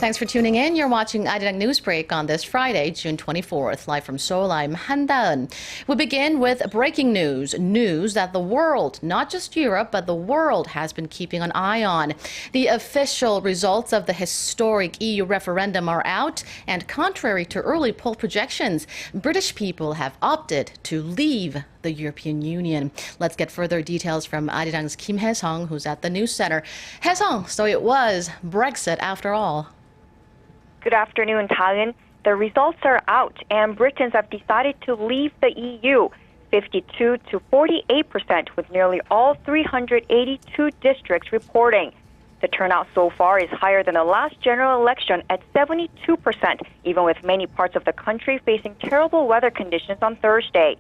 Thanks for tuning in. You're watching Arirang News Break on this Friday, June 24th. Live from Seoul, I'm Han Da-eun. We begin with breaking news. News that the world, not just Europe, but the world has been keeping an eye on. The official results of the historic EU referendum are out, and contrary to early poll projections, British people have opted to leave the European Union. Let's get further details from Arirang's Kim Hae-sung, who's at the news center. Hae-sung, so it was Brexit after all. Good afternoon, Taeun. The results are out, and Britons have decided to leave the EU, 52 to 48%, with nearly all 382 districts reporting. The turnout so far is higher than the last general election at 72%, even with many parts of the country facing terrible weather conditions on Thursday.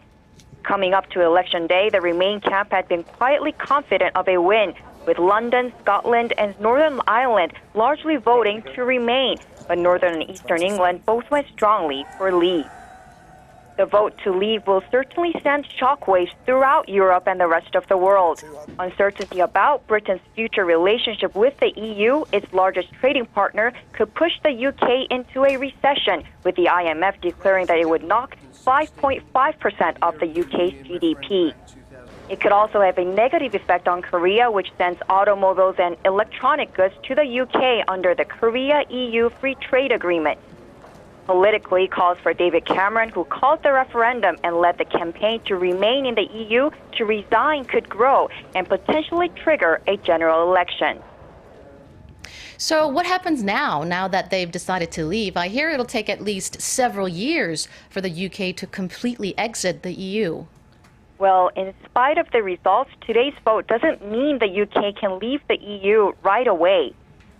Coming up to election day, the Remain camp had been quietly confident of a win, with London, Scotland, and Northern Ireland largely voting to remain, but Northern and Eastern England both went strongly for leave. The vote to leave will certainly send shockwaves throughout Europe and the rest of the world. Uncertainty about Britain's future relationship with the EU, its largest trading partner, could push the UK into a recession, with the IMF declaring that it would knock 5.5% off the UK's GDP. It could also have a negative effect on Korea, which sends automobiles and electronic goods to the UK under the Korea-EU Free Trade Agreement. Politically, calls for David Cameron, who called the referendum and led the campaign to remain in the EU, to resign could grow and potentially trigger a general election. So what happens now that they've decided to leave? I hear it'll take at least several years for the UK to completely exit the EU. Well, in spite of the results, today's vote doesn't mean the UK can leave the EU right away.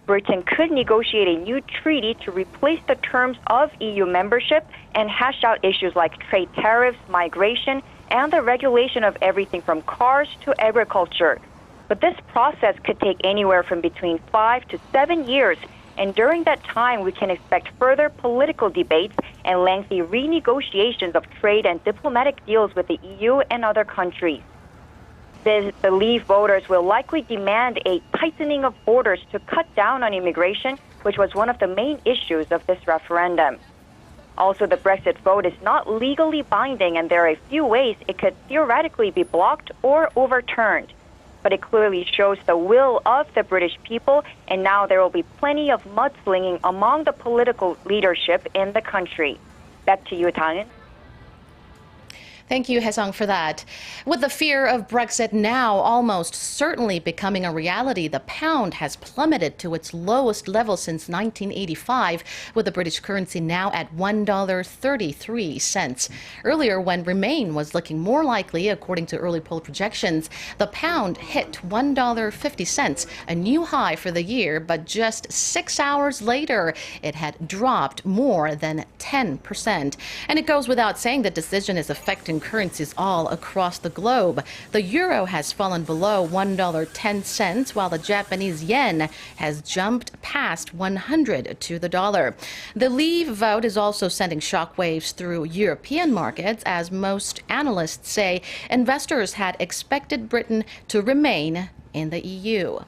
Britain could negotiate a new treaty to replace the terms of EU membership and hash out issues like trade tariffs, migration, and the regulation of everything from cars to agriculture. But this process could take anywhere from between 5 to 7 years, and during that time we can expect further political debates and lengthy renegotiations of trade and diplomatic deals with the EU and other countries. The Leave voters will likely demand a tightening of borders to cut down on immigration, which was one of the main issues of this referendum. Also, the Brexit vote is not legally binding, and there are a few ways it could theoretically be blocked or overturned. But it clearly shows the will of the British people, and now there will be plenty of mudslinging among the political leadership in the country. Back to you, Taeun. Thank you, Hae-sung, for that. With the fear of Brexit now almost certainly becoming a reality, the pound has plummeted to its lowest level since 1985, with the British currency now at $1.33. Earlier, when Remain was looking more likely, according to early poll projections, the pound hit $1.50, a new high for the year, but just 6 hours later, it had dropped more than 10%. And it goes without saying the decision is affecting currencies all across the globe. The euro has fallen below $1.10, while the Japanese yen has jumped past 100 to the dollar. The Leave vote is also sending shockwaves through European markets, as most analysts say investors had expected Britain to remain in the EU.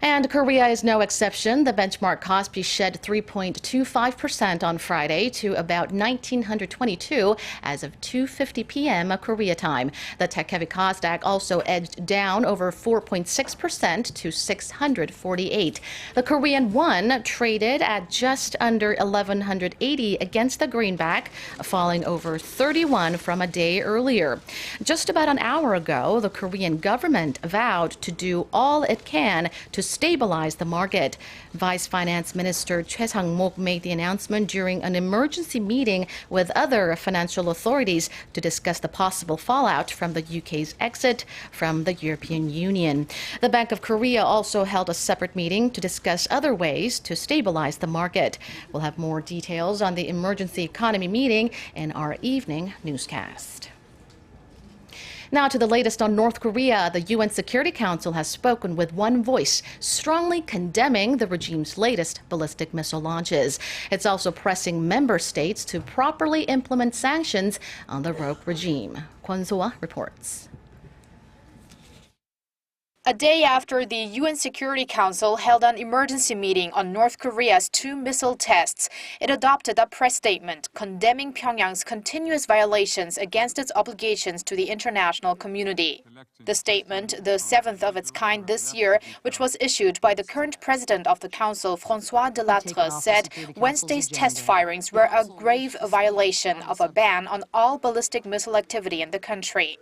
And Korea is no exception. The benchmark Kospi shed 3.25% on Friday to about 1,922 as of 2:50 p.m. Korea time. The tech-heavy Kosdaq also edged down over 4.6% to 648. The Korean won traded at just under 1,180 against the greenback, falling over 31 from a day earlier. Just about an hour ago, the Korean government vowed to do all it can to stabilize the market. Vice Finance Minister Choi Sang-mok made the announcement during an emergency meeting with other financial authorities to discuss the possible fallout from the UK's exit from the European Union. The Bank of Korea also held a separate meeting to discuss other ways to stabilize the market. We'll have more details on the emergency economy meeting in our evening newscast. Now to the latest on North Korea. The UN Security Council has spoken with one voice, strongly condemning the regime's latest ballistic missile launches. It's also pressing member states to properly implement sanctions on the rogue regime. Kwon So-ah reports. A day after the UN Security Council held an emergency meeting on North Korea's 2 missile tests, it adopted a press statement condemning Pyongyang's continuous violations against its obligations to the international community. The statement, the 7th of its kind this year, which was issued by the current president of the Council, François Delattre, said Wednesday's test firings were a grave violation of a ban on all ballistic missile activity in the country.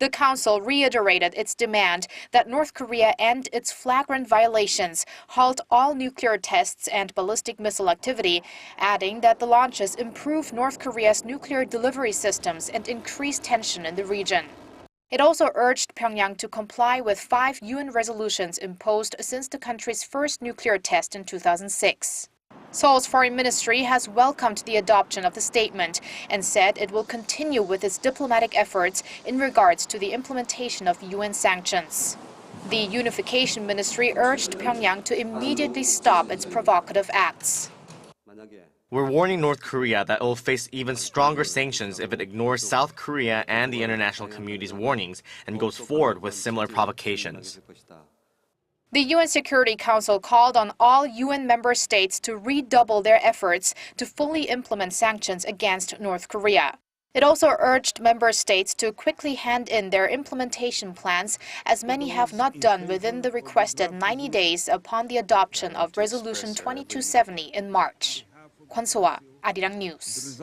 The Council reiterated its demand that North Korea end its flagrant violations, halt all nuclear tests and ballistic missile activity, adding that the launches improve North Korea's nuclear delivery systems and increase tension in the region. It also urged Pyongyang to comply with 5 UN resolutions imposed since the country's first nuclear test in 2006. Seoul's foreign ministry has welcomed the adoption of the statement and said it will continue with its diplomatic efforts in regards to the implementation of UN sanctions. The Unification Ministry urged Pyongyang to immediately stop its provocative acts. We're warning North Korea that it will face even stronger sanctions if it ignores South Korea and the international community's warnings and goes forward with similar provocations. The UN Security Council called on all UN member states to redouble their efforts to fully implement sanctions against North Korea. It also urged member states to quickly hand in their implementation plans, as many have not done within the requested 90 days upon the adoption of Resolution 2270 in March. Kwon So-ah, Arirang News.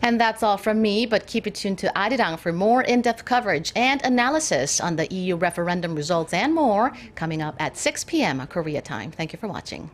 And that's all from me, but keep it tuned to Arirang for more in-depth coverage and analysis on the EU referendum results and more coming up at 6 p.m. Korea time. Thank you for watching.